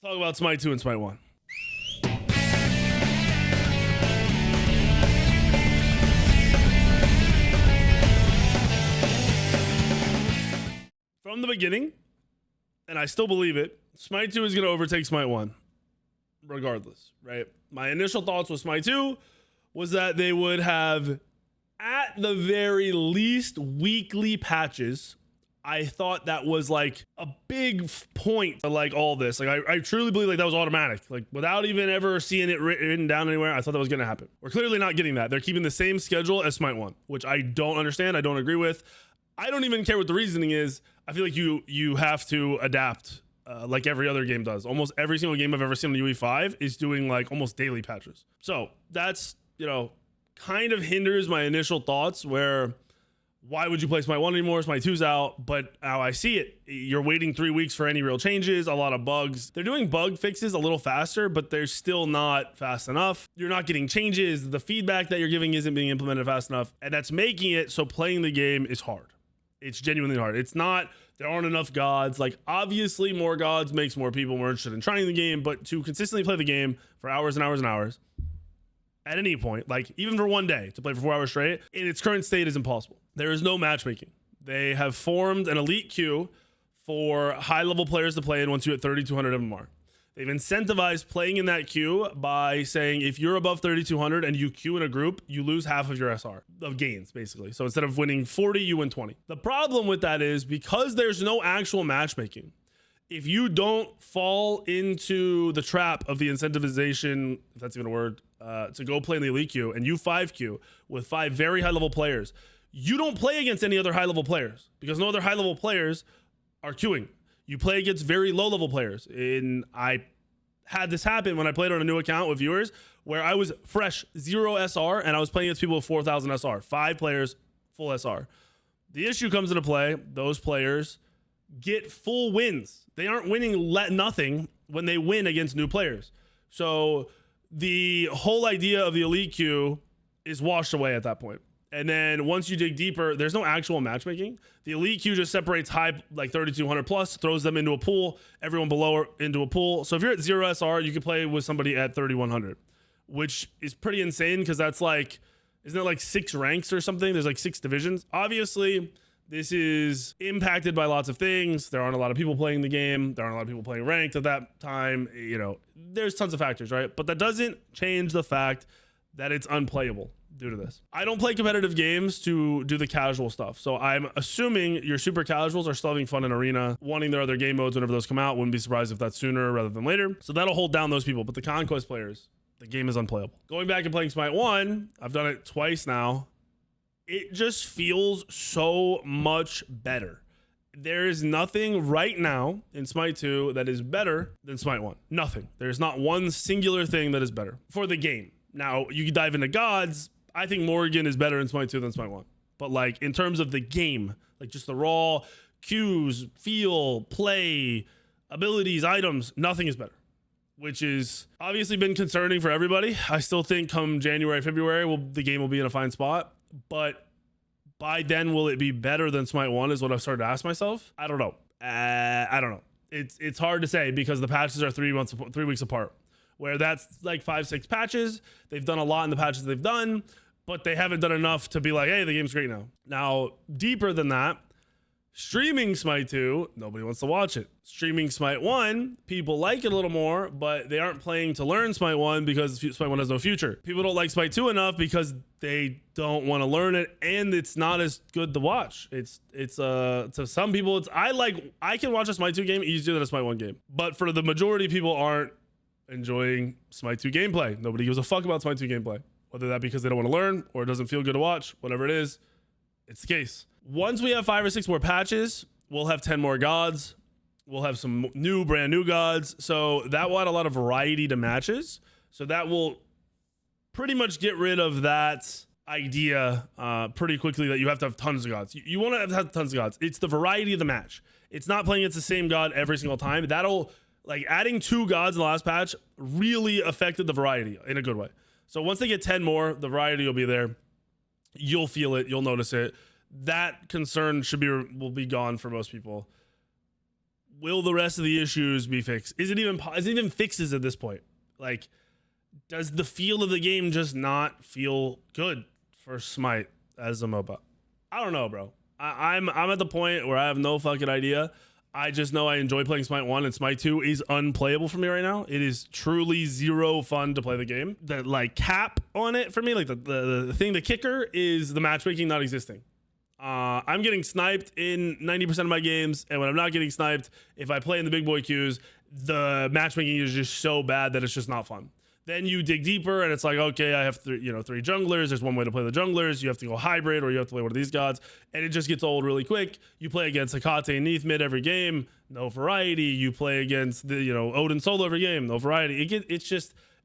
Talk about Smite 2 and Smite 1. From the beginning, and I still believe it, Smite 2 is going to overtake Smite 1, regardless, right? My initial thoughts with Smite 2 was that they would have, at the very least, weekly patches. I thought that was like a big point to like all this. Like I truly believe like that was automatic. Like without even ever seeing it written down anywhere, I thought that was going to happen. We're clearly not getting that. They're keeping the same schedule as Smite 1, which I don't understand. I don't agree with. I don't even care what the reasoning is. I feel like you have to adapt like every other game does. Almost every single game I've ever seen on the UE5 is doing like almost daily patches. So that's, you know, kind of hinders my initial thoughts where why would you play Smite 1 anymore? Smite 2's out. But how I see it, you're waiting 3 weeks for any real changes, a lot of bugs. They're doing bug fixes a little faster, but they're still not fast enough. You're not getting changes. The feedback that you're giving isn't being implemented fast enough. And that's making it so playing the game is hard. It's genuinely hard. It's not, there aren't enough gods. Like obviously more gods makes more people more interested in trying the game, but to consistently play the game for hours and hours and hours, at any point, like even for one day to play for 4 hours straight in its current state is impossible. There is no matchmaking. They have formed an elite queue for high level players to play in once you hit 3,200 MMR. They've incentivized playing in that queue by saying if you're above 3,200 and you queue in a group, you lose half of your SR of gains, basically. So instead of winning 40, you win 20. The problem with that is because there's no actual matchmaking, if you don't fall into the trap of the incentivization, if that's even a word, to go play in the elite queue and you 5 queue with 5 very high level players, you don't play against any other high level players because no other high level players are queuing. You play against very low level players. And I had this happen when I played on a new account with viewers where I was fresh 0 SR and I was playing against people with 4,000 SR, 5 players, full SR. The issue comes into play. Those players get full wins. They aren't winning nothing when they win against new players. So the whole idea of the elite queue is washed away at that point. And then once you dig deeper, there's no actual matchmaking. The elite queue just separates high, like 3,200 plus, throws them into a pool, everyone below into a pool. So if you're at 0 SR, you can play with somebody at 3,100, which is pretty insane because that's like, isn't it like 6 ranks or something? There's like 6 divisions. Obviously, this is impacted by lots of things. There aren't a lot of people playing the game. There aren't a lot of people playing ranked at that time. You know, there's tons of factors, right? But that doesn't change the fact that it's unplayable due to this. I don't play competitive games to do the casual stuff. So I'm assuming your super casuals are still having fun in arena, wanting their other game modes whenever those come out. Wouldn't be surprised if that's sooner rather than later. So that'll hold down those people. But the conquest players, the game is unplayable. Going back and playing Smite 1, I've done it twice now. It just feels so much better. There is nothing right now in Smite 2 that is better than Smite 1. Nothing. There's not one singular thing that is better for the game. Now, you can dive into gods. I think Morrigan is better in Smite 2 than Smite 1. But like in terms of the game, like just the raw cues, feel, play, abilities, items, nothing is better. Which is obviously been concerning for everybody. I still think come January, February, the game will be in a fine spot. But by then, will it be better than Smite 1 is what I've started to ask myself. I don't know. I don't know. It's hard to say because the patches are 3 weeks apart. Where that's like 5-6 patches. They've done a lot in the patches they've done, but they haven't done enough to be like, hey, the game's great now. Now, deeper than that, streaming Smite 2, nobody wants to watch it. Streaming Smite 1, people like it a little more, but they aren't playing to learn Smite 1 because Smite 1 has no future. People don't like Smite 2 enough because they don't want to learn it, and it's not as good to watch. It's to some people, I can watch a Smite 2 game easier than a Smite 1 game. But for the majority, people aren't enjoying Smite 2 gameplay. Nobody gives a fuck about Smite 2 gameplay. Whether that because they don't want to learn or it doesn't feel good to watch, whatever it is, it's the case. Once we have 5 or 6 more patches, we'll have 10 more gods. We'll have some brand new gods. So that will add a lot of variety to matches. So that will pretty much get rid of that idea pretty quickly that you have to have tons of gods. You want to have tons of gods. It's the variety of the match. It's not playing against the same god every single time. That'll, like, adding 2 gods in the last patch really affected the variety in a good way. So once they get 10 more, the variety will be there. You'll feel it. You'll notice it. That concern will be gone for most people. will the rest of the issues be fixed? Is it even fixes at this point? Like, does the feel of the game just not feel good for Smite as a MOBA? I don't know, bro. I'm at the point where I have no fucking idea. I just know I enjoy playing Smite 1, and Smite 2 is unplayable for me right now. It is truly zero fun to play the game. The like cap on it for me, like the thing, the kicker is the matchmaking not existing. I'm getting sniped in 90% of my games, and when I'm not getting sniped, if I play in the big boy queues, the matchmaking is just so bad that it's just not fun. Then you dig deeper and it's like, okay, I have three junglers. There's one way to play the junglers. You have to go hybrid, or you have to play one of these gods, and it just gets old really quick. You play against Hecate and Neath mid every game, no variety. You play against the Odin solo every game, no variety.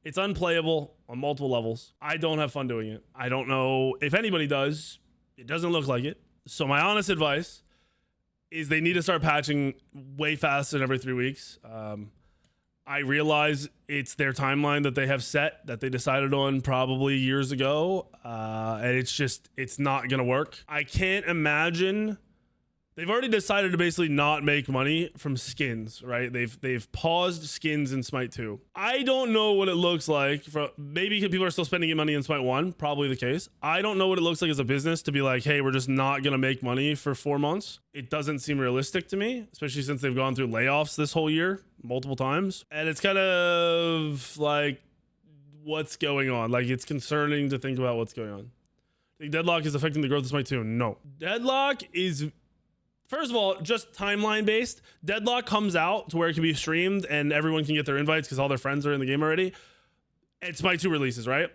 It's unplayable on multiple levels. I don't have fun doing it. I don't know if anybody does. It doesn't look like it. So my honest advice is they need to start patching way faster than every 3 weeks. I realize it's their timeline that they have set, that they decided on probably years ago, and it's not gonna work. I can't imagine. They've already decided to basically not make money from skins, right? They've paused skins in Smite 2. I don't know what it looks like. Maybe people are still spending money in Smite 1, probably the case. I don't know what it looks like as a business to be like, hey, we're just not gonna make money for 4 months. It doesn't seem realistic to me, especially since they've gone through layoffs this whole year multiple times. And it's kind of like, what's going on? Like, it's concerning to think about what's going on. I think deadlock is affecting the growth of Smite 2. No. Deadlock is, first of all, just timeline based. Deadlock comes out to where it can be streamed and everyone can get their invites because all their friends are in the game already. And Smite 2 releases, right?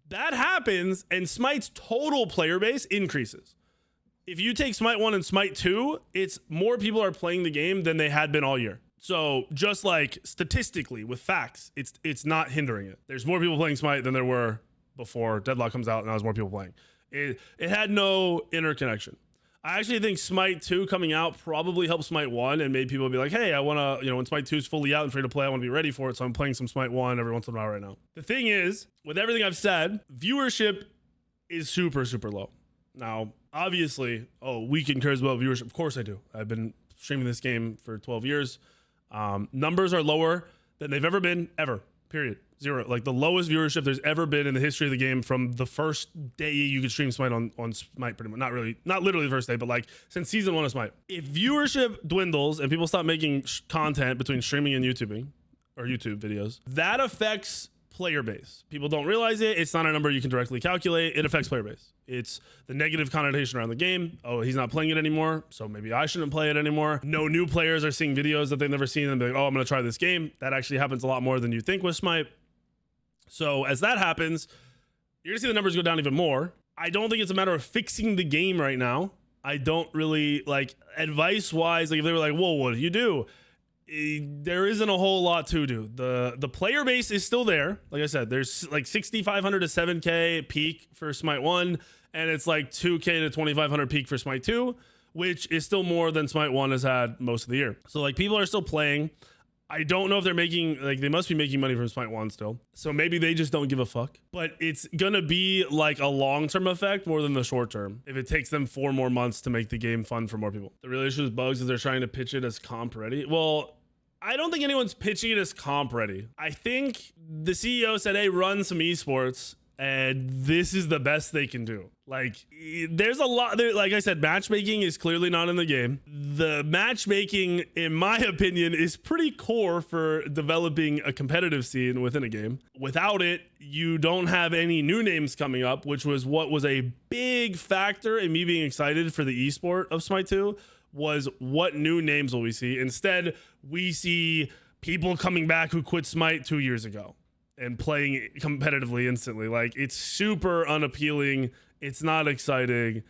That happens and Smite's total player base increases. If you take Smite 1 and Smite 2, it's more people are playing the game than they had been all year. So just like statistically with facts, it's not hindering it. There's more people playing Smite than there were before Deadlock comes out, and now there's more people playing. It had no interconnection. I actually think Smite 2 coming out probably helped Smite 1 and made people be like, hey, I want to, when Smite 2 is fully out and free to play, I want to be ready for it. So I'm playing some Smite 1 every once in a while right now. The thing is, with everything I've said, viewership is super, super low. Now, obviously, Weekend cares about viewership. Of course I do. I've been streaming this game for 12 years. Numbers are lower than they've ever been, ever, period. Zero. Like the lowest viewership there's ever been in the history of the game from the first day you could stream Smite on Smite, pretty much. Not literally the first day, but like since season 1 of Smite. If viewership dwindles and people stop making content between streaming and YouTubing, or YouTube videos, that affects player base. People don't realize it. It's not a number you can directly calculate. It affects player base. It's the negative connotation around the game. Oh, he's not playing it anymore, so maybe I shouldn't play it anymore. No new players are seeing videos that they've never seen and be like, oh, I'm going to try this game. That actually happens a lot more than you think with Smite. So as that happens, you're gonna see the numbers go down even more. I don't think it's a matter of fixing the game right now. I don't really, like, advice wise, like if they were like, whoa, what do you do? There isn't a whole lot to do. The player base is still there. Like I said, there's like 6,500 to 7K peak for Smite 1, and it's like 2K to 2,500 peak for Smite 2, which is still more than Smite 1 has had most of the year. So like people are still playing. I don't know if they're making, like, they must be making money from Smite 1 still. So maybe they just don't give a fuck. But it's gonna be like a long-term effect more than the short-term if it takes them 4 more months to make the game fun for more people. The real issue with bugs is they're trying to pitch it as comp ready. Well, I don't think anyone's pitching it as comp ready. I think the CEO said, hey, run some esports, and this is the best they can do. Like, there's a lot there. Like I said, matchmaking is clearly not in the game. The matchmaking, in my opinion, is pretty core for developing a competitive scene within a game. Without it, you don't have any new names coming up, which was what was a big factor in me being excited for the esport of Smite 2, was what new names will we see. Instead, we see people coming back who quit Smite 2 years ago and playing competitively instantly. Like, it's super unappealing. It's not exciting.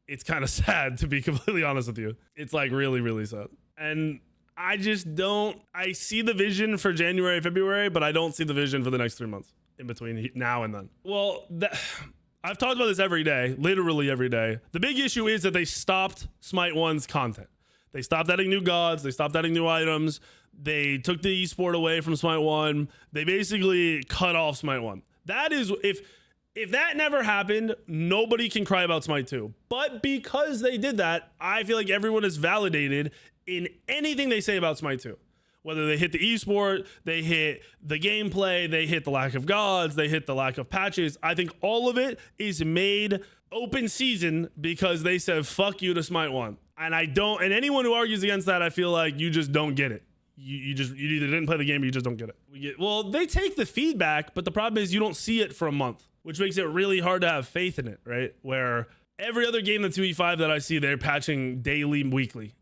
It's kind of sad, to be completely honest with you. It's like really, really sad. And I just don't, I see the vision for January, February, but I don't see the vision for the next 3 months in between now and then. Well, I've talked about this every day, literally every day. The big issue is that they stopped Smite 1's content. They stopped adding new gods. They stopped adding new items. They took the esport away from Smite 1. They basically cut off Smite 1. That is, if that never happened, nobody can cry about Smite 2. But because they did that, I feel like everyone is validated in anything they say about Smite 2. Whether they hit the esport, they hit the gameplay, they hit the lack of gods, they hit the lack of patches. I think all of it is made open season because they said fuck you to Smite 1. And and anyone who argues against that, I feel like you just don't get it. You either didn't play the game or you just don't get it. Well, they take the feedback, but the problem is you don't see it for a month, which makes it really hard to have faith in it, right? Where every other game that's 2E5 that I see, they're patching daily, weekly.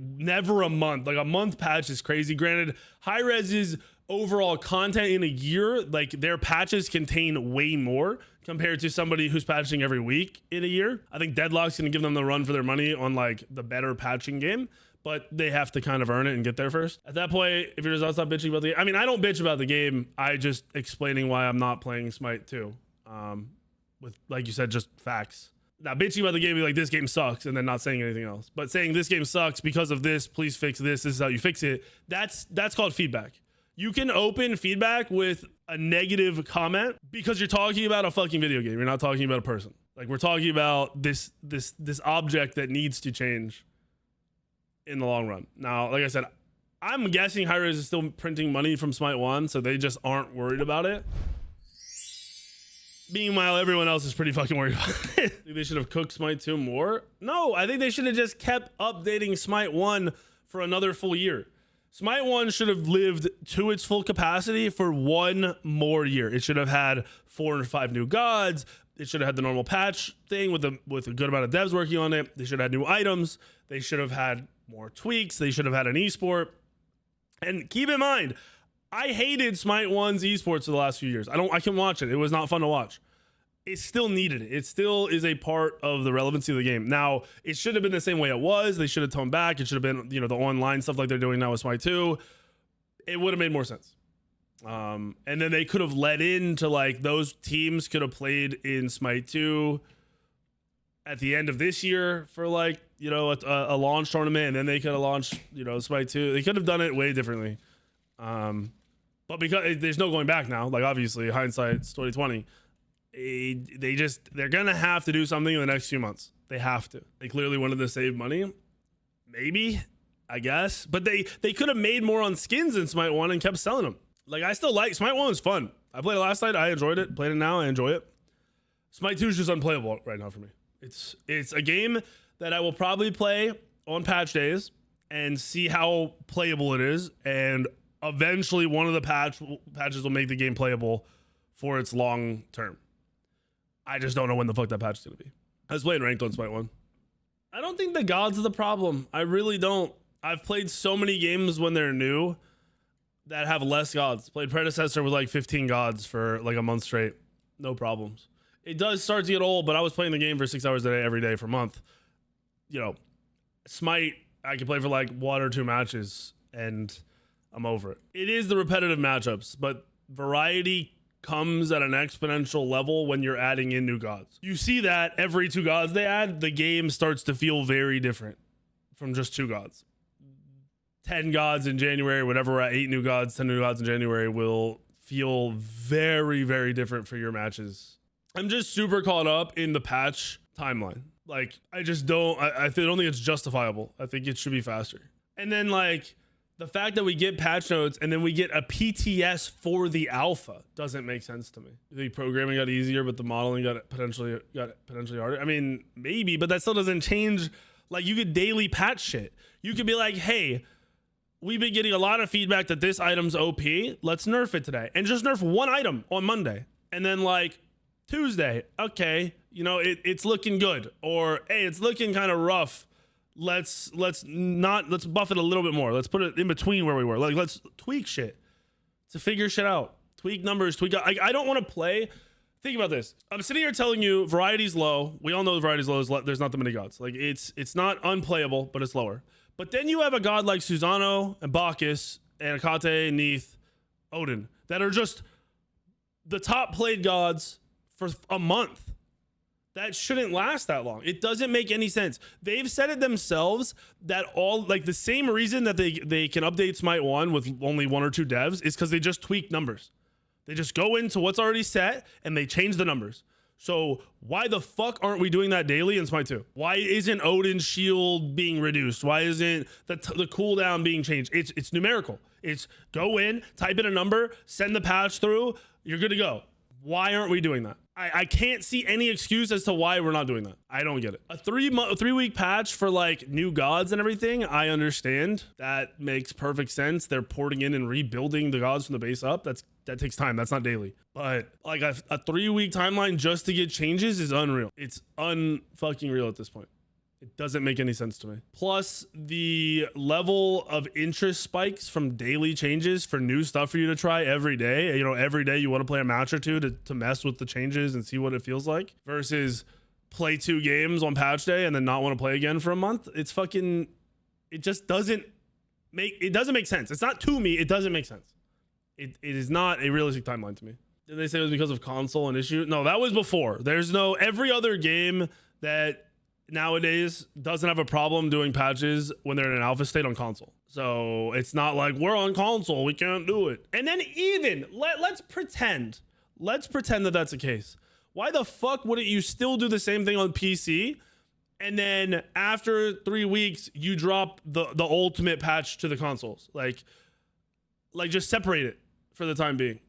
Never a month. Like a month patch is crazy. Granted, Hi-Res's overall content in a year, like their patches contain way more compared to somebody who's patching every week in a year. I think Deadlock's gonna give them the run for their money on like the better patching game, but they have to kind of earn it and get there first. At that point, if you're just not stop bitching about the game, I mean, I don't bitch about the game. I just explaining why I'm not playing Smite 2. With, like you said, just facts. Now, bitching about the game, be like, this game sucks, and then not saying anything else. But saying this game sucks because of this, please fix this is how you fix it, that's called feedback. You can open feedback with a negative comment because you're talking about a fucking video game. You're not talking about a person. Like, we're talking about this object that needs to change in the long run. Now, like I said, I'm guessing Hi-Res is still printing money from Smite 1, so they just aren't worried about it. Meanwhile, everyone else is pretty fucking worried about it. Think they should have cooked Smite 2 more? No, I think they should have just kept updating Smite 1 for another full year. Smite 1 should have lived to its full capacity for one more year. It should have had 4 or 5 new gods. It should have had the normal patch thing with a good amount of devs working on it. They should have had new items. They should have had more tweaks. They should have had an esport. And keep in mind, I hated Smite 1's esports for the last few years. I can watch it. It was not fun to watch. It still needed it. It still is a part of the relevancy of the game. Now, it should have been the same way it was. They should have toned back. It should have been, the online stuff like they're doing now with Smite 2. It would have made more sense. And then they could have led into like those teams could have played in Smite 2 at the end of this year for like, a launch tournament, and then they could have launched, Smite 2. They could have done it way differently. But because there's no going back now, like obviously hindsight's 2020, they're gonna have to do something in the next few months. They have to. They clearly wanted to save money, maybe, I guess, but they could have made more on skins in Smite 1 and kept selling them. Like, I still like Smite 1 was fun. I played it last night. I enjoyed it. Played it now. I enjoy it. Smite 2 is just unplayable right now for me. It's a game that I will probably play on patch days and see how playable it is, and eventually one of the patches will make the game playable for its long term. I just don't know when the fuck that patch is going to be. I was playing ranked on Smite 1. I don't think the gods are the problem. I really don't. I've played so many games when they're new that have less gods. Played Predecessor with like 15 gods for like a month straight. No problems. It does start to get old, but I was playing the game for 6 hours a day every day for a month. Smite, I can play for like 1 or 2 matches and I'm over it. It is the repetitive matchups, but variety comes at an exponential level when you're adding in new gods. You see that every 2 gods they add, the game starts to feel very different from just 2 gods. 10 gods in January, whatever we're at, 8 new gods, 10 new gods in January will feel very, very different for your matches. I'm just super caught up in the patch timeline. Like, I just don't, I don't think it's justifiable. I think it should be faster. And then like, the fact that we get patch notes and then we get a PTS for the alpha doesn't make sense to me. You think programming got easier, but the modeling got potentially harder? I mean, maybe, but that still doesn't change. Like, you could daily patch shit. You could be like, hey, we've been getting a lot of feedback that this item's OP. Let's nerf it today. And just nerf one item on Monday. And then like Tuesday, okay, it's looking good. Or, hey, it's looking kind of rough. Let's buff it a little bit more. Let's put it in between where we were. Like, let's tweak shit to figure shit out. Tweak numbers, I don't want to play. Think about this. I'm sitting here telling you variety's low. We all know the variety's low. There's not that many gods. Like, it's not unplayable, but it's lower. But then you have a god like Susano and Bacchus and Akate, Neith, Odin that are just the top played gods for a month. That shouldn't last that long. It doesn't make any sense. They've said it themselves that the same reason that they can update Smite 1 with only 1 or 2 devs is because they just tweak numbers. They just go into what's already set and they change the numbers. So why the fuck aren't we doing that daily in Smite 2? Why isn't Odin's shield being reduced? Why isn't the cooldown being changed? It's numerical. It's go in, type in a number, send the patch through, you're good to go. Why aren't we doing that? I can't see any excuse as to why we're not doing that. I don't get it. A 3-week patch for like new gods and everything, I understand. That makes perfect sense. They're porting in and rebuilding the gods from the base up. That takes time. That's not daily. But like a 3-week timeline just to get changes is unreal. It's unfucking real at this point. It doesn't make any sense to me. Plus, the level of interest spikes from daily changes for new stuff for you to try every day. You know, every day you want to play a match or two to mess with the changes and see what it feels like, versus play 2 games on patch day and then not want to play again for a month. It's fucking, it just doesn't make sense. It's not to me. It doesn't make sense. It is not a realistic timeline to me. Did they say it was because of console and issue? No, that was before. There's no, every other game that nowadays doesn't have a problem doing patches when they're in an alpha state on console. So it's not like we're on console, we can't do it. And then even let's pretend that that's the case. Why the fuck wouldn't you still do the same thing on PC? And then after 3 weeks, you drop the ultimate patch to the consoles. Like just separate it for the time being.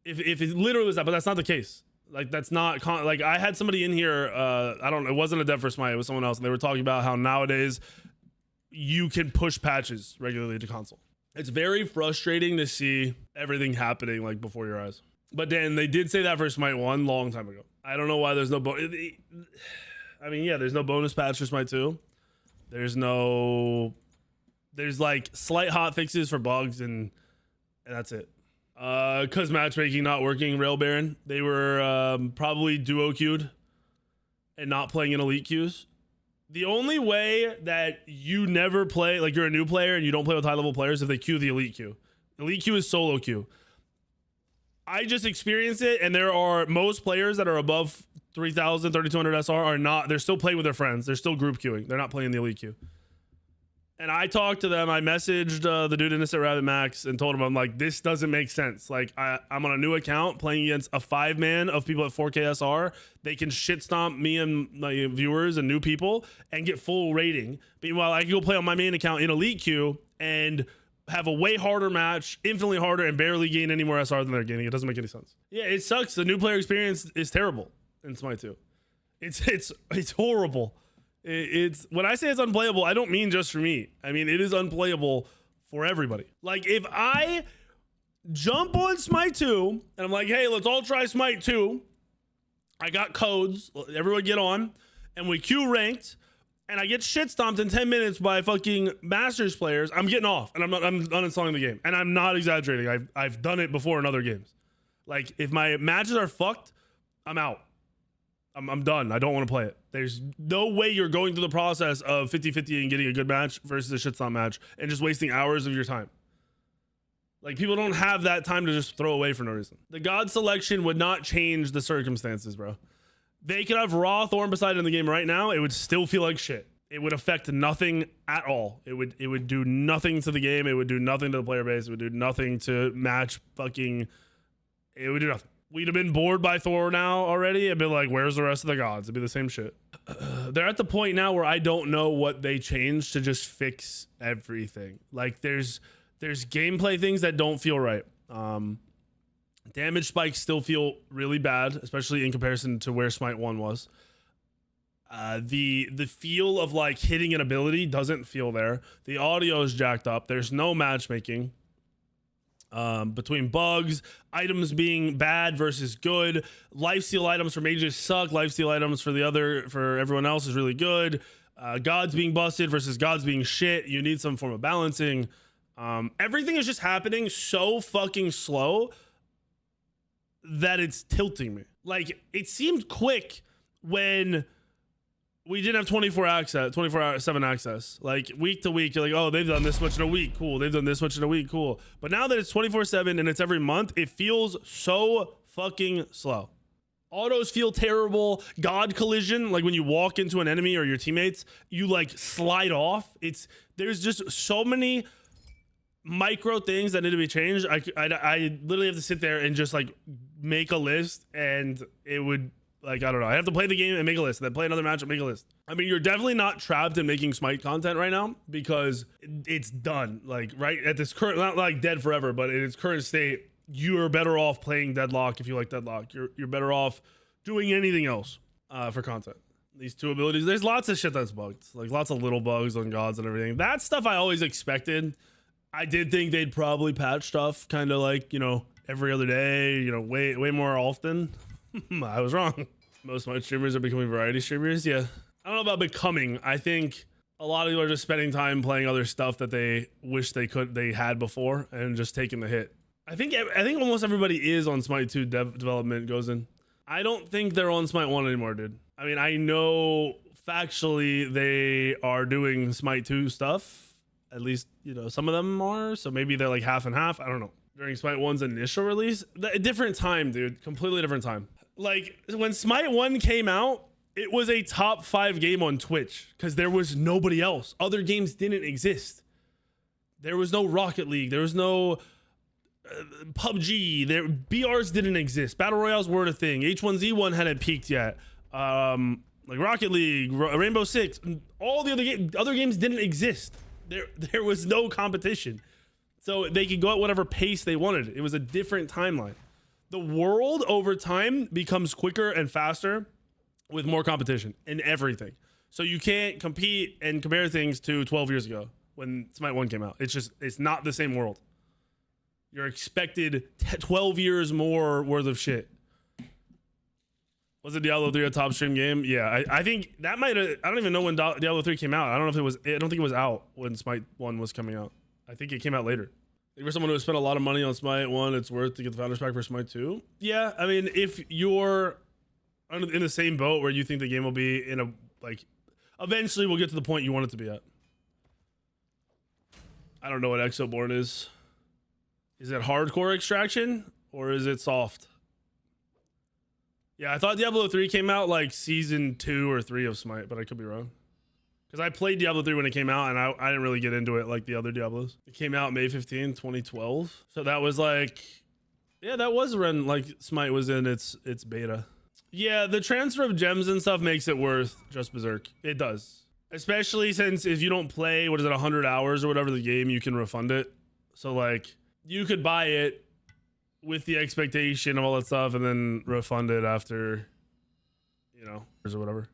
If it literally was that, but that's not the case. Like that's not like I had somebody in here. I don't know. It wasn't a dev for Smite. It was someone else, and they were talking about how nowadays you can push patches regularly to console. It's very frustrating to see everything happening like before your eyes. But then they did say that for Smite 1 long time ago. I don't know why there's no I mean, yeah, there's no bonus patch for Smite 2. There's like slight hot fixes for bugs and that's it. Because matchmaking not working, Rail Baron, they were probably duo queued and not playing in elite queues. The only way that you never play, like you're a new player and you don't play with high level players, if they queue the elite queue. Elite queue is solo queue. I just experienced it, and there are most players that are above 3,000, 3,200 SR are not, they're still playing with their friends. They're still group queuing. They're not playing the elite queue. And I talked to them. I messaged the dude Innocent Rabbit Max and told him, I'm like, this doesn't make sense. Like, I'm on a new account playing against a 5-man of people at 4K SR. They can shit stomp me and my viewers and new people and get full rating. Meanwhile, I can go play on my main account in Elite Queue and have a way harder match, infinitely harder, and barely gain any more SR than they're gaining. It doesn't make any sense. Yeah, it sucks. The new player experience is terrible in Smite 2. It's horrible. It's when I say it's unplayable, I don't mean just for me. I mean, it is unplayable for everybody. Like, if I jump on Smite 2 and I'm like, hey, let's all try Smite 2. I got codes. Everyone get on. And we queue ranked. And I get shit stomped in 10 minutes by fucking Masters players. I'm getting off. And I'm uninstalling the game. And I'm not exaggerating. I've done it before in other games. Like, if my matches are fucked, I'm out. I'm done. I don't want to play it. There's no way you're going through the process of 50-50 and getting a good match versus a shitstorm match and just wasting hours of your time. Like, people don't have that time to just throw away for no reason. The god selection would not change the circumstances, bro. They could have Raw Thorn beside in the game right now. It would still feel like shit. It would affect nothing at all. It would do nothing to the game. It would do nothing to the player base. It would do nothing to match fucking... It would do nothing. We'd have been bored by Thor now already and been like, where's the rest of the gods? It'd be the same shit. They're at the point now where I don't know what they changed to just fix everything. Like, there's gameplay things that don't feel right. Damage spikes still feel really bad, especially in comparison to where Smite 1 was. The feel of like hitting an ability doesn't feel there. The audio is jacked up. There's no matchmaking. Between bugs, items being bad versus good, lifesteal items for mages suck, lifesteal items for everyone else is really good. Gods being busted versus gods being shit. You need some form of balancing. Everything is just happening so fucking slow that it's tilting me. Like, it seemed quick when we didn't have 24/7 access. Like, week to week, you're like, oh, they've done this much in a week, cool. They've done this much in a week, cool. But now that it's 24/7 and it's every month, it feels so fucking slow. Autos feel terrible. God collision, like when you walk into an enemy or your teammates, you like slide off. There's just so many micro things that need to be changed. I literally have to sit there and just like make a list, and it would Like, I don't know. I have to play the game and make a list, then play another match and make a list. I mean, you're definitely not trapped in making Smite content right now because it's done. Like, right at this current, not like dead forever, but in its current state, you're better off playing Deadlock if you like Deadlock. You're better off doing anything else for content. These 2 abilities, there's lots of shit that's bugged, like lots of little bugs on gods and everything. That stuff I always expected. I did think they'd probably patch stuff kind of like, you know, every other day, you know, way more often. I was wrong. Most of my streamers are becoming variety streamers. Yeah, I don't know about becoming. I think a lot of people are just spending time playing other stuff that they wish they had before and just taking the hit. I think almost everybody is on Smite 2 development goes in. I don't think they're on Smite 1 anymore, dude. I mean, I know factually they are doing Smite 2 stuff. At least, you know, some of them are. So maybe they're like half and half. I don't know. During Smite 1's initial release, a different time, dude. Completely different time. Like, when Smite 1 came out, it was a top 5 game on Twitch because there was nobody else. Other games didn't exist. There was no Rocket League. There was no PUBG. BRs didn't exist. Battle Royales weren't a thing. H1Z1 hadn't peaked yet. Like Rocket League, Rainbow Six, all the other games didn't exist. There was no competition. So they could go at whatever pace they wanted. It was a different timeline. The world over time becomes quicker and faster with more competition in everything. So you can't compete and compare things to 12 years ago when Smite 1 came out. It's not the same world. You're expected 12 years more worth of shit. Was it Diablo 3 a top stream game? Yeah, I think that might have, I don't even know when Diablo 3 came out. I don't think it was out when Smite 1 was coming out. I think it came out later. If you're someone who spent a lot of money on Smite 1, it's worth to get the Founders Pack for Smite 2. Yeah, I mean, if you're in the same boat where you think the game will be in a, like, eventually we'll get to the point you want it to be at. I don't know what Exoborn is. Is it hardcore extraction or is it soft? Yeah, I thought Diablo 3 came out like season 2 or 3 of Smite, but I could be wrong. Because I played Diablo 3 when it came out, and I didn't really get into it like the other Diablos. It came out May 15, 2012. So that was like, yeah, that was when like Smite was in its beta. Yeah, the transfer of gems and stuff makes it worth just Berserk. It does. Especially since if you don't play, 100 hours or whatever the game, you can refund it. So like, you could buy it with the expectation of all that stuff and then refund it after, you know, or whatever.